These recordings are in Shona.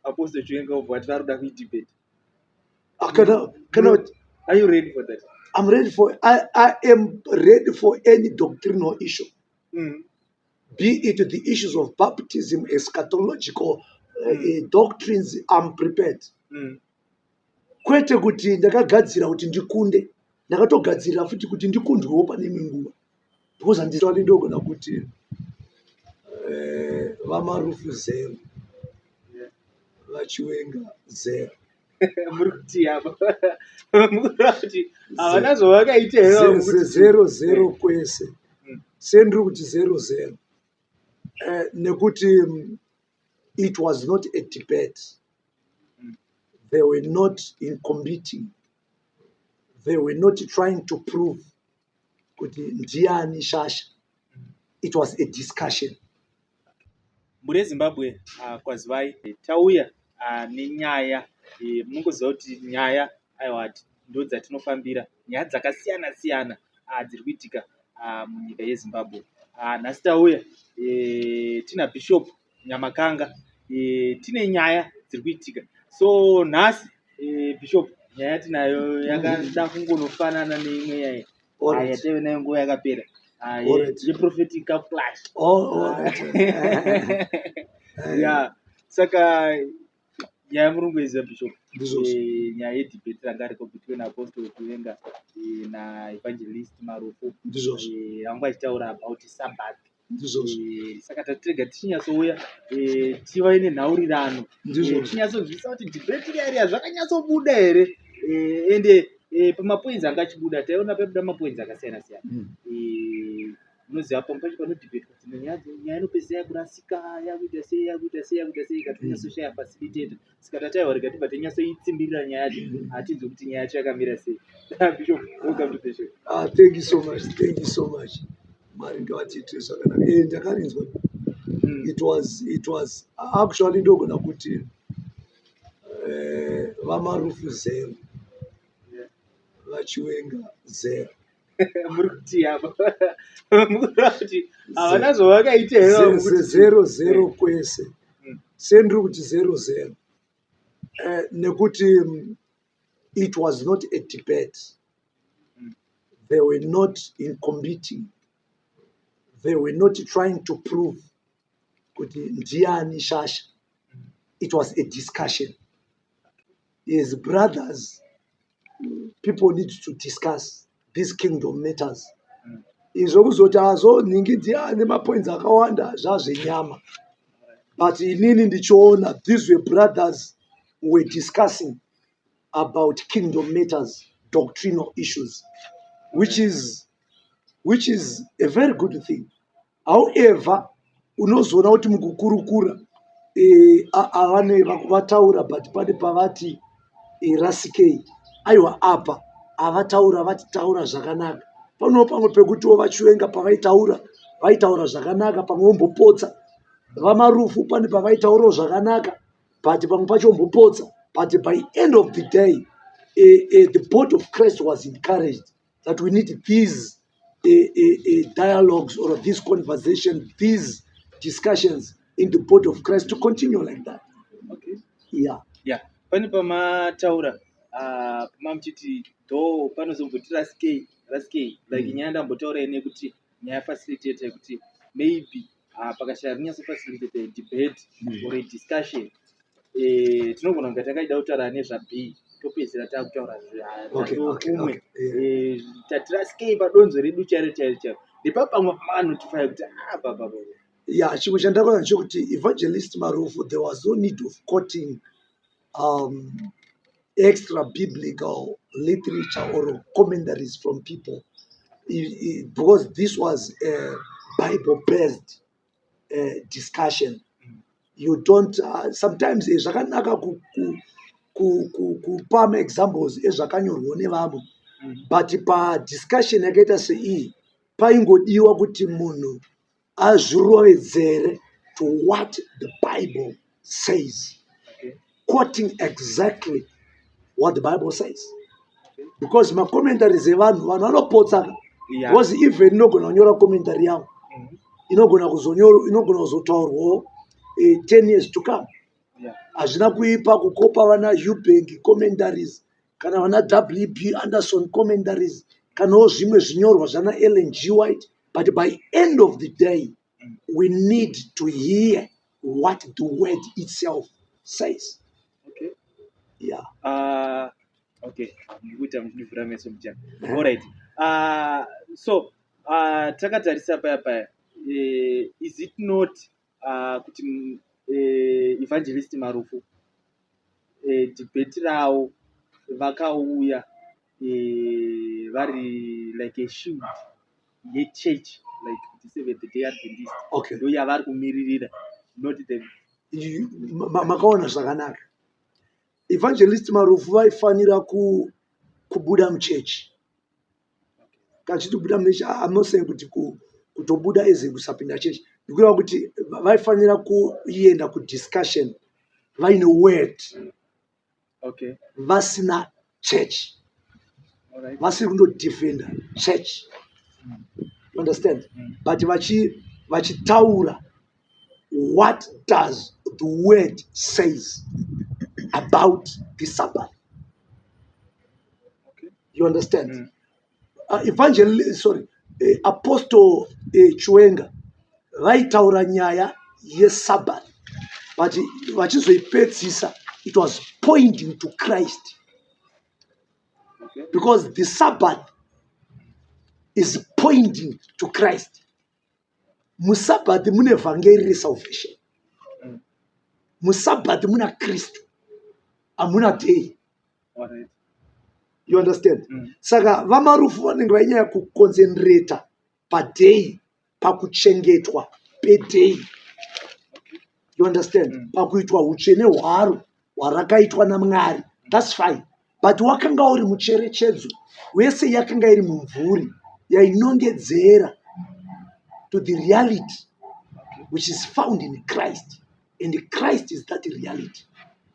Apostle Chiwenga of what debate. Are you ready for that? I'm ready for. I am ready for any doctrinal issue. Be it the issues of baptism, eschatological doctrines, I'm prepared. Kwete kuti ndakagadzira kuti ndikunde, ndakatogadzira futi kuti ndikundwewo pane imwe nguva. Because handiswali ndogona kuti vamarufu zero, vachiwenga zero. Muri kuti apa kuti havana zvavakaita zero zero kwese. Sendiri kuti zero zero. Nekuti it was not a debate. They were not in competing. They were not trying to prove kuti ndiani shasha. It was a discussion. Muri Zimbabwe kwazivai tauya nenyaya munongoziva kuti nyaya aiwa ndo dzatinofambira nyaya dzakasiyana siyana dziri kuitika munyika yeZimbabwe. Nhasi tauya tina Bishop Nyamakanga, tine nyaya dziri kuitika. So nhasi Bishop nyaya tinayo yakada kungonofanana neimwe yateve nayo nguva yakapera. Prophetic flash. Yeah. Saka nyaya murungoiziva Bishop nyaya yedebate ranga riko between Apostle Chiwenga na Evangelist Marufu vanga vachitaura about Sabbath. Saka tatirega tichinyatsouya tiva nenhaurirano tinyatsonzwisa kuti debate iyari zvakanyatsobuda here ende pamapoints anga achibuda taiona pabuda mapoints akasiyana siyana. Unoziva pamwe pacho panodebate kuti nyaya inopedzisa yakurasika yakuita sei ikatonyatsoshaya facilitator. Saka tataiwa rikatiba tanyatsoitsimbirira nyaya yacho hatinzwi kuti nyaya yacho yakamira sei. Bishop, welcome to the show. Thank you so much. Mari ngavatiitire zvakanaka. Ndakarinzwa. It was actually ndogona kuti vamarufu zero, vachiwenga zero. Muri kuti apa kuti havana zvavakaita here zero zero kwese. Sendiri kuti zero zero. Nekuti it was not a debate. They were not in competing. They were not trying to prove kuti ndiani shasha. It was a discussion. As brothers, people need to discuss these kingdom matters. Izvokuzoti ningi ndiani mapoints akawanda zvazvenyama. But inini ndichoona these were brothers who were discussing about kingdom matters, doctrinal issues, which is a very good thing. However, unozoona kuti mukukurukura avane vataura but pane pavati rasikei aiwa apa avataura vatitaura zvakanaka. Pano pamwe pekutiwo vachiwenga pavaitaura zvakanaka, pamwe vombopotsa. Vamarufu pane pavaitaurawo zvakanaka but pamwe pacho vombopotsa. But by end of the day the body of Christ was encouraged that we need these dialogues or this conversation, these discussions in the body of Christ to continue like that. Okay. Yeah. Pane pamataura pamamuchiti do panozomboti rasikei like nyaya ndambotaura ine kuti nyaya facilitator kuti maybe pakashaya kunyatso-facilitate debate or a discussion tinogona kunge takaida kutaura nezvabhii topedzera taakutaura zvaumwe tatirasikei padonzo redu chairo ndepapamwe panotifaya kuti baba. Yeah, chimwe chandakaona nchokuti Evangelist Marufu, there was no need of quoting extra biblical literature or commentaries from people because this was a Bible-based discussion. You don't sometimes zvakanaka kupama examples ezvakanyorwa nevamwe but padiscussion yakaita sei paingodiwa kuti munhu azvirovedzere to what the Bible says, quoting exactly what the Bible says. Because makomentari evanhu vanopotsa because even inogona kunyora commentary yavo inogona kuzotaurwawo 10 years to come. hazvina kuipa kukopa vana Eubank commentaries kana vana WB Anderson commentaries kanawo zvimwe zvinyorwa zvana Ellen G. White, but by end of the day we need to hear what the word itself says. Okay. Yeah. Okay. All right. So takatarisa paya is it not kuti evangelist Marufu debate rao vakauya vari like a shield yechurch, like the Seventh-day Adventist. Okay. Ndo yavari kumiririra, not them. Makaona zvakanaka. Evangelist Marufu vaifanira kubuda muchechi. Kachiti kubuda muchechi, I'm not saying kuti kutobuda eze kusapinda chechi. Ndikureva kuti vaifanira kuenda kudiscussion vaine word. Okay. Vasina church. All right. Vasiri kundodefenda church. You understand? But vachitaura what does the word says about the Sabbath. Okay. You understand? Apostle Chiwenga vaitaura nyaya yeSabbath, but vachizoipedzisa it was pointing to Christ. Okay. Because the Sabbath is pointing to Christ. Musabbati mune evangeli resalvation. Musabbati muna Kristu. Amuna day. All right. You understand? Saka vamarufu vanenge vainyanya kuconcentrata paday, pakuchengetwa peday. You understand? Pakuitwa utsvene hwaro hwarakaitwa naMwari. That's fine. But wakanga uri mucherechedzo wese yakanga iri mumvuri yainongedzera to the reality which is found in Christ, and Christ is that reality.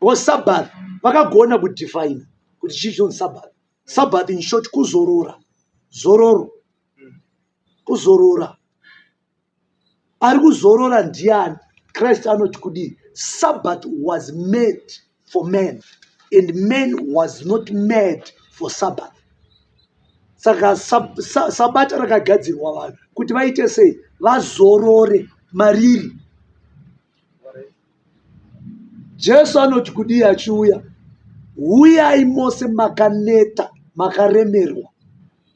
Because Sabbath vakagona kudefine kuti chii Sabbath. Sabbath in short kuzorora. Zororo. Kuzorora. Ari kuzorora ndiani? Christ anoti kudi Sabbath was made for men, and man was not made for Sabbath. Saka Sabbath rakagadzirwa vanhu kuti vaite sei? Vazorore mariri. Jesu anoti kudi achiuya, uyai mose makaneta makaremerwa.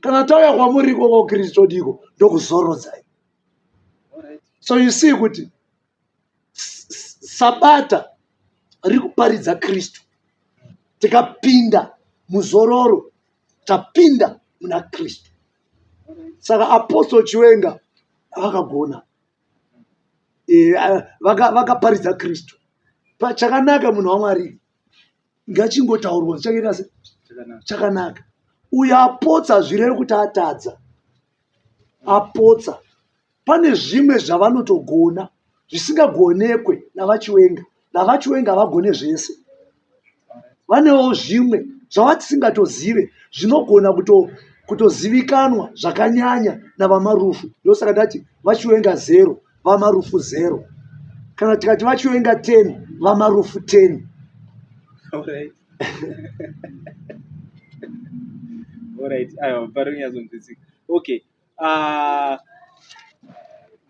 Kana tauya kwamuri ikoko Kristu diko ndokuzorodzai. So you see kuti Sabata rikuparidza Kristu. Tikapinda muzororo, tapinda muna Kristu. Saka Apostle Chiwenga vakagona. Vakaparidza Kristu. Chakanaka munhu waMwari. Ngachingotaurwa chakaita sei? Chakanaka. Uyo apotsa zvirere kuti atadza. Apotsa. Pane zvimwe zvavanotogona zvisingagonekwe navaChiwenga. NavaChiwenga vagone zvese. Vanewo zvimwe zvavatisingatozive zvinogona kutozivikanwa zvakanyanya navamarufu. Ndosaka ndati vaChiwenga 0, vamarufu 0. Kana tikati vaChiwenga 10, vamarufu 10. All right. All right. Okay.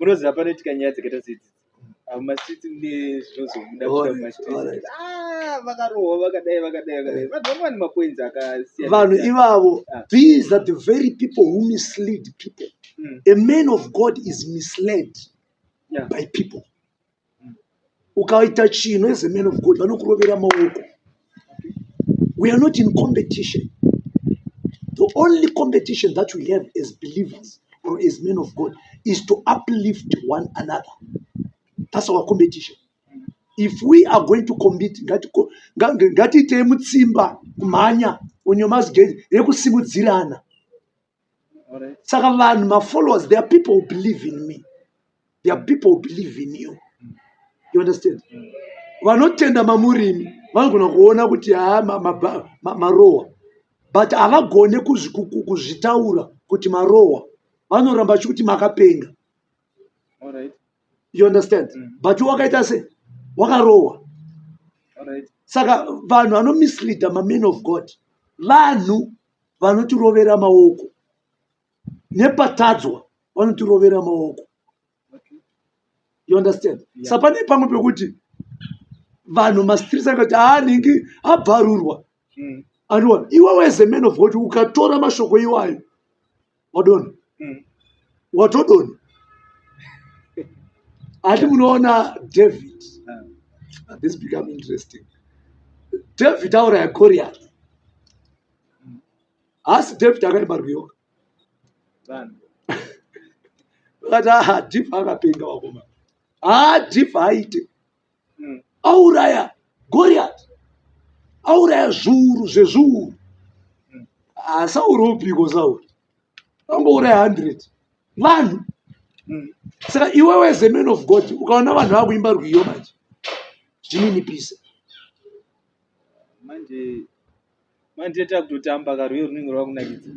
Munoziva panoitika nyaya dzakaita sedzi. Masiti nezvinozomuda vakarohwa vakadai. Vanhu vamwe mapoints akasiyana. Vanhu ivavo, these are the very people who mislead people. A man of God is misled by people. Ukaita chino as a man of God, vanokurovera maoko. We are not in competition. The only competition that we have as believers or as men of God is to uplift one another. That's our competition. If we are going to compete, ngatiite mutsimba kumhanya unyomasgedi yekusimudzirana. Saka vanhu, my followers, there are people who believe in me. There are people who believe in you. You understand? Vanotenda mamurimi vanogona kuona kuti marowa, but havagone kuzvitaura kuti marowa. Vanoramba kuti makapenga. All right. You understand? But wakaita sei? Wakarowa. Alright. Saka vanhu vanomisleada mamen of God vanhu vanotirovera maoko nepatadzwa vanotirovera maoko. Okay. You understand? Yeah. Sapane pamwe pekuti vanhu mastrits akati ningi abvarurwa andiona iwewe as a man of God ukatora mashoko iwayo wadona watodona. Hati munoona David, this become interesting. David auraya Goliath. Asi David akaimba rwiyoka akati dhipa akapenga wakoma dhipa aite auraya Goliath, auraya zviuru zvezviuru. Saurupiko Sauri angouraya 100 vanhu. Saka iwewe as a man of God ukaona vanhu vakuimba rwiyo manje zvininipisa manje takutotamba karwiyo runenge rwakunakidza.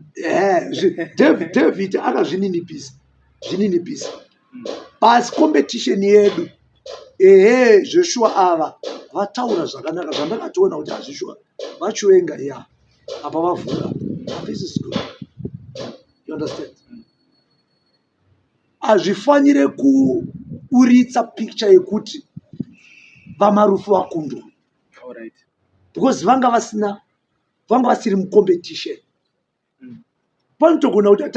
David akazvininipisa zvininipisa basi competition yedu Joshua ava vataura zvakanaka zvandakatoona kuti hazvishwa vachiwenga apa vavhura. This is good. You understand? Hazvifanire kuuritsa picture yekuti vamarufu vakundwa. Alright. Because vanga vasiri mucompetition. Panotogona kuti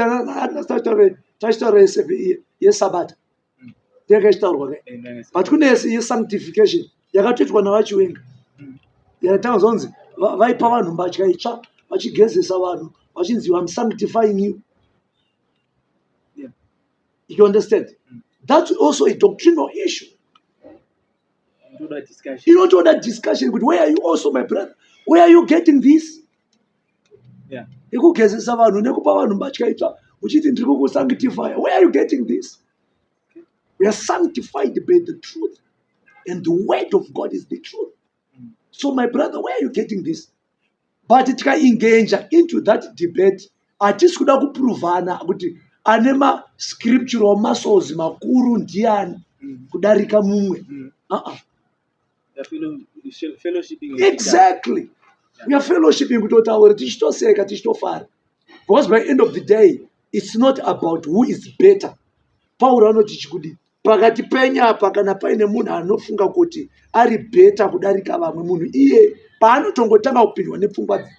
tachitaura yesabata yakachitaurwa but kune yesanctification yakatoitwa navachiwenga yakatanga zonzi vaipa vanhu mbatya itsva vachigezesa vanhu vachinzi I'm sanctifying you. You understand? That's also a doctrinal issue. You don't want that discussion, but where are you also, my brother? Where are you getting this? Yeah. Nekugezesa vanhu nekupa vanhu mbatya itsva uchiti ndiri kukusanctify. Where are you getting this? We are sanctified by the truth, and the word of God is the truth. So, my brother, where are you getting this? But tika engage into that debate. Atisi kuda kuprovana kuti anema scriptural muscles makuru ndiani kudarika mumwe. Fellowshipping. Exactly. We are fellowshipping with our tichitoseka tichitofara. Because by the end of the day, it's not about who is better. Paul anoti chikudi pakati penyapa kana paine munhu anofunga kuti ari better kudarika vamwe munhu iye paanotongotanga kupindwa nepfungwa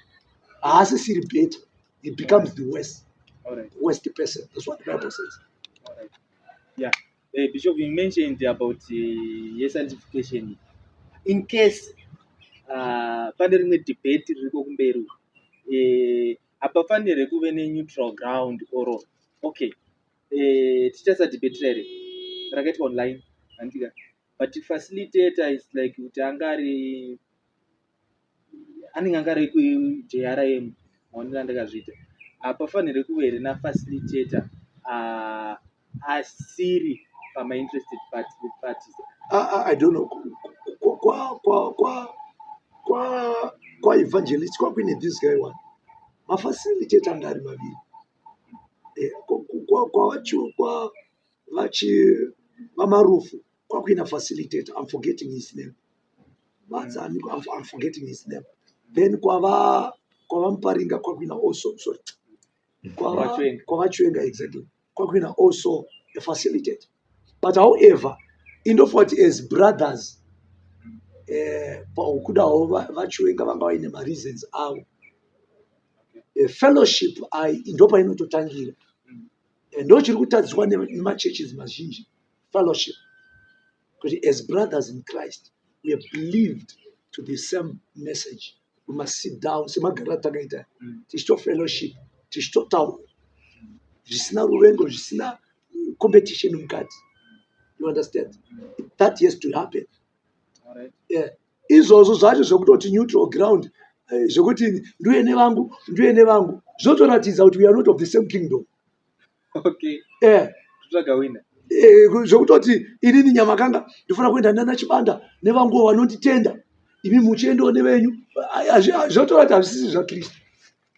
haasisiri better. He becomes the worst. Alright. Worst person. That's what the Bible says. Alright. Yeah. Bishop, you mentioned about sanctification. In case pane rimwe debate ririko kumberi hapafanire kuve neneutral ground or okay tichasadebate here rakaitwa online handika but facilitator is like kuti anenge angari kuJRM maonera ndakazviita hapafanire kuve rina facilitator asiri pama-interested parties. I don't know. Kwa evangelist kwakuine this guy one mafacilitator ngari maviri kwa vamarufu kwakuina facilitator. I'm forgetting his name. I'm forgetting his name. Then kwa vamuparinga kwakuina also sorry kwa vachiwenga exactly kwakuina also a facilitator. But however, indofoti as brothers paukudawo vachiwenga vanga vaine mareasons avo. Fellowship ndopainototangira ndochiri kutadziswa nemachurches mazhinji. Fellowship because as brothers in Christ we have believed to the same message. We must sit down semagarira takaita tichito fellowship tichitotaura zvisina ruvengo zvisina competition mukati. You understand? That has to happen. Alright. Yeah. Izvozvo zvacho zvekutoti neutral ground zvekuti ndiye nevangu zvotoratidza kuti we are not of the same kingdom. Okay. Tutagawina. Zvekutoti inini nyamakanga ndifuna kuenda nana chibanda nevanguwo vanonditenda imi muchiendawo nevenyu zvotoratidza hazvisisi zvaKristu.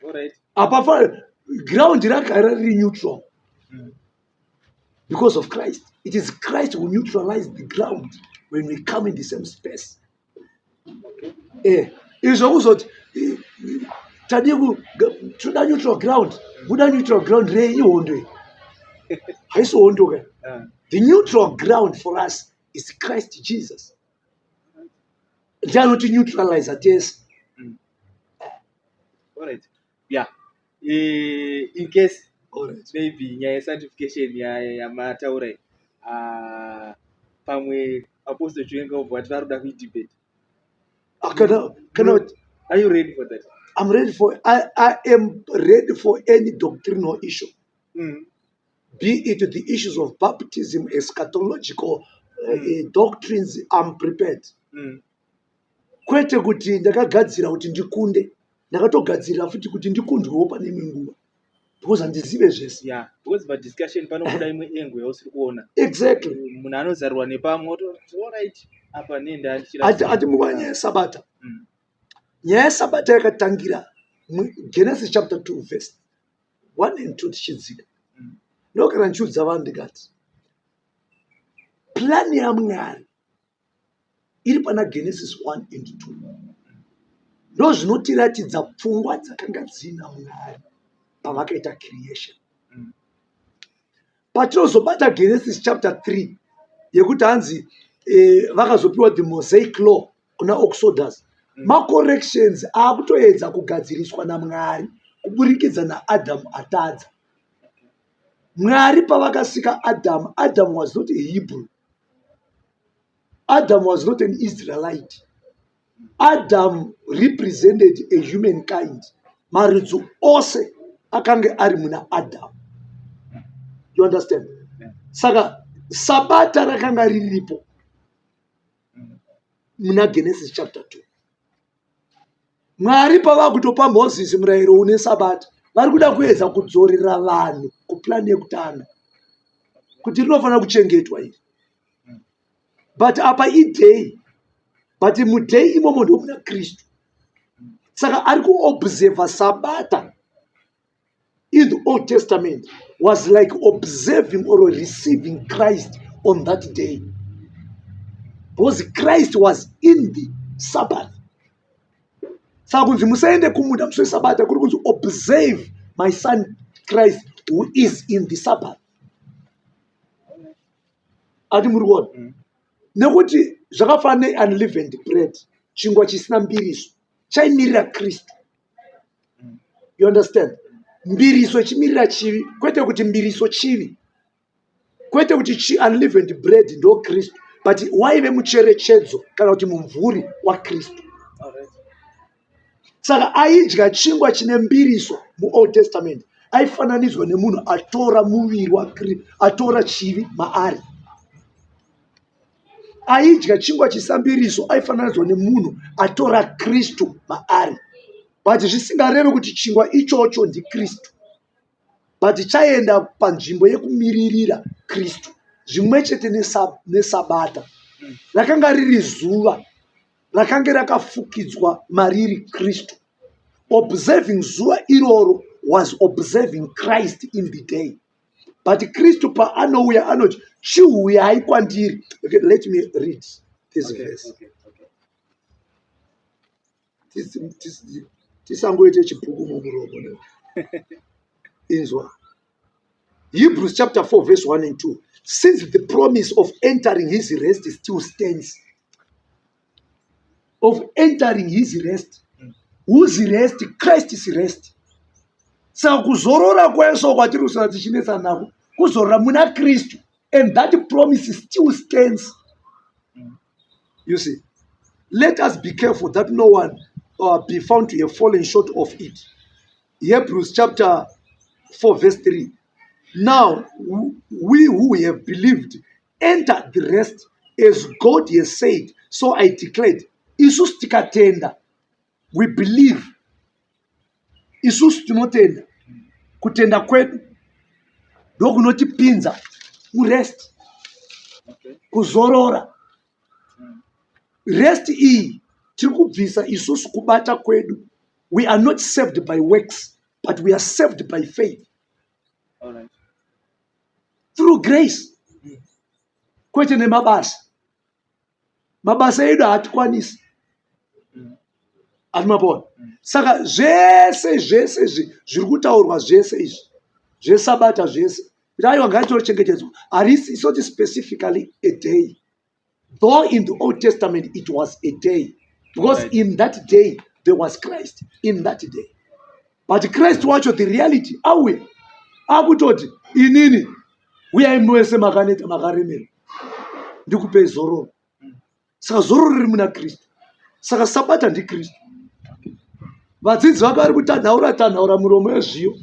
Alright. Apa ground ragara riri neutral. Because of Christ. It is Christ who neutralized the ground when we come in the same space. izvo kuzoti toda neutral ground, buda neutral ground rei ihondo iyi haisi hondo ka. The neutral ground for us is Christ Jesus. Ndianoti neutralize tese. All right. Yeah. In case Alright. maybe nyaya certification yamataura pamwe Apostle Chiwenga obva vari kuda debate. Are you ready for that? I am ready for any doctrinal issue. Be it the issues of baptism, eschatological doctrines, I'm prepared. Kwete kuti ndakagadzira kuti ndikunde, ndakatogadzira futi kuti ndikundwewo pane imwe nguva. Because handizive zvese. Yeah, because by discussion panobuda imwe engo yausiri kuona. Exactly. Munhu anozarwa nepamwe alright apa nenda ati mukanya yesabata. Nyaya yesabata yakatangira Genesis chapter 2 verse 1 and 2 tichidzika. Ndokana ndichiudza vanhu ndikati plani yaMwari iri pana Genesis 1 and 2 ndo zvinotiratidza pfungwa dzakanga dzina Mwari pavakaita creation. Patinozobata Genesis chapter 3 yekuti hanzi vakazopiwa the Mosaic law kuna Exodus. Ma-corrections akutoedza kugadziriswa naMwari kuburikidza naAdam atadza. Mwari pavakasika Adam, Adam was not a Hebrew. Adam was not an Israelite. Adam represented a humankind. Maridzu ose akange ari muna Adam. You understand? Saka sabata rakanga riripo muna Genesis chapter 2. Mwari pavakutopa Moses murayiro une sabata, vari kuda kuedza kudzorera vanhu kuplani yekutanga kuti rinofanira kuchengetwa iri. But apa idei, but mudei imomo ndo muna Kristu. Saka ari kuobserva sabata in the Old Testament was like observing or receiving Christ on that day. Because Christ was in the Sabbath. Saka kunzi musaende kumunda muswe sabata kuri kunzi observe my son Christ who is in the Sabbath. Ati muri kuona? Nekuti zvakafanana unleavened bread, chingwa chisina mbiriso, chaimirira Kristu. You understand? Mbiriso chimirira chivi, kwete kuti mbiriso chivi. Kwete kuti unleavened bread ndo Kristu, but waive mucherechedzo kana kuti mumvuri wa Kristu. Saka aidya chingwa chine mbiriso mu Old Testament aifananidzwa nemunhu atora muviri wa Kristu, atora chivi maari. Aidya chingwa chisina mbiriso aifananidzwa nemunhu atora Kristu maari. But zvisingarevi kuti chingwa ichocho ndi Kristu, but chaenda panzvimbo yekumiririra Kristu. Zvimwe chete nesabata rakanga riri zuva rakanga rakafukidzwa mariri Kristu. Observing zuva iroro was observing Christ in the day. But Kristu paanouya anoti chiuyai kwandiri. Okay, let me read this verse. Tisangoite chipuku mumuromo. Inzwa. Hebrews chapter 4 verse 1 and 2. Since the promise of entering his rest still stands. Of entering his rest. Whose rest? Christ's rest. Saka kuzorora kweso kwatiri kusana tichinetsa nako kuzorora muna Kristu, and that promise still stands. You see, let us be careful that no one be found to have fallen short of it. Hebrews chapter 4 verse 3. Now we who have believed enter the rest, as God has said. So I declared. Isusu tikatenda, we believe. Isusu tinotenda. Kutenda kwedu ndokunotipinza murest. Kuzorora. Rest iyi tiri kubvisa isusu kubata kwedu. We are not saved by works, but we are saved by faith. All right. Through grace. Kwete nemabasa. Mabasa edu hatikwanisi. atimapona. Saka zvese zviri kutaurwa zvese izvi zvesabata zvese kuti aiwa ngatitorichengetedzwa. It's not specifically a day, though in the Old Testament it was a day, because in that day there was Christ in that day. But Christ wacho the reality auya akutoti inini uyai mwese makaneta makaremera ndikupe zororo. Saka zororo riri muna Kristu. Saka sabata ndiKristu. Vadzidzi vake vari kutanhaura muromo wezviyo.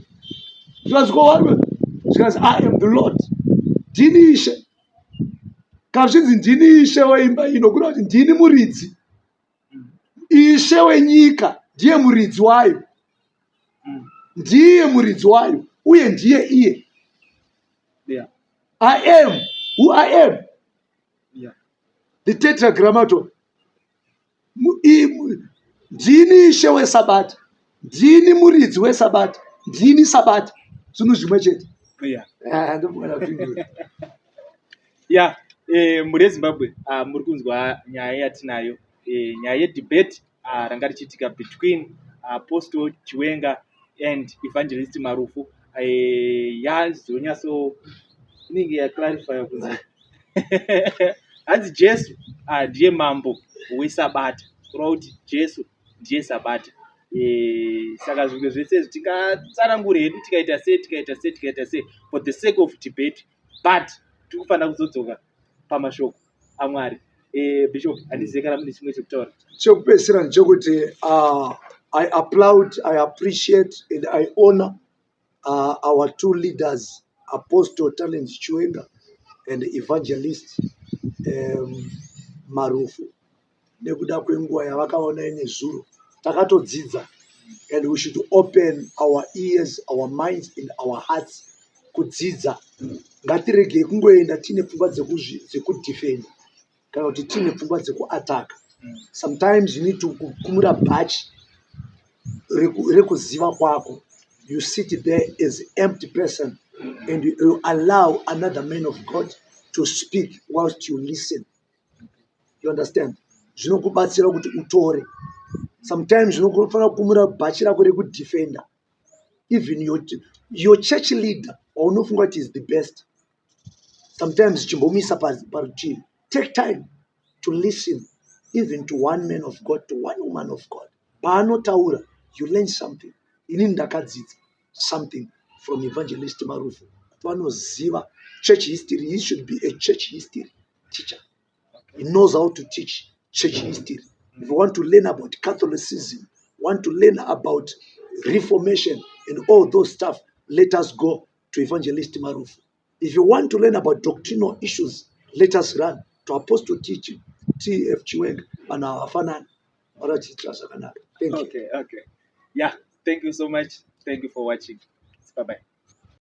Zvikazi I am the Lord. Ndini Ishe. Kana zvichinzi ndini Ishe weimba ino kureva kuti ndini muridzi. Ishe wenyika ndiye muridzi wayo. Ndiye muridzi wayo uye ndiye iye. I am who I am. The tetragrammaton. Ndini Ishe wesabata, ndini muridzi wesabata, ndini sabata. Zvinhu zvimwe chete. Muri yeZimbabwe muri kunzwa nyaya yatinayo, nyaya yedebate ranga richiitika between Apostle Chiwenga and Evangelist Marufu. Yazonyatso inenge yaclarify kunzi hanzi Jesu ndiye mambo wesabata, kureva kuti Jesu ndiye sabata. Saka zvimwe zvese tikatsanangura hedu tikaita sei for the sake of debate, but tikufanira kuzodzoka pamashoko aMwari. Bishop, handizivi kana mune chimwe chekutaura. Chekupedzisira ndechekuti I applaud, I appreciate and I honor our two leaders, Apostle Talent Chiwenga and Evangelist Marufu. Nekuda kwenguva yavakaona ine zuro takatodzidza, and we should open our ears, our minds and our hearts kudzidza. Ngatirege kungoenda tine pfungwa dzekudefend kana kuti tine pfungwa dzekuataka. Sometimes you need to kumura bhachi rekuziva kwako. You sit there as an empty person and you allow another man of God to speak whilst you listen. You understand? Zvinokubatsira kuti utore. Sometimes zvinofanira kumura bhachi rako rekudefenda. Even your church leader unofunga kuti is the best. Sometimes chimbomisa parutivi. Take time to listen even to one man of God, to one woman of God. Paanotaura, you learn something. Inini ndakadzidza something from Evangelist Marufu. Vanoziva church history. He should be a church history teacher. He knows how to teach church history. If you want to learn about Catholicism, want to learn about Reformation and all those stuff, let us go to Evangelist Marufu. If you want to learn about doctrinal issues, let us run to Apostle T.F. Chiwenga and our Fanana. Thank you. Okay. Yeah, thank you so much. Thank you for watching. Bye-bye.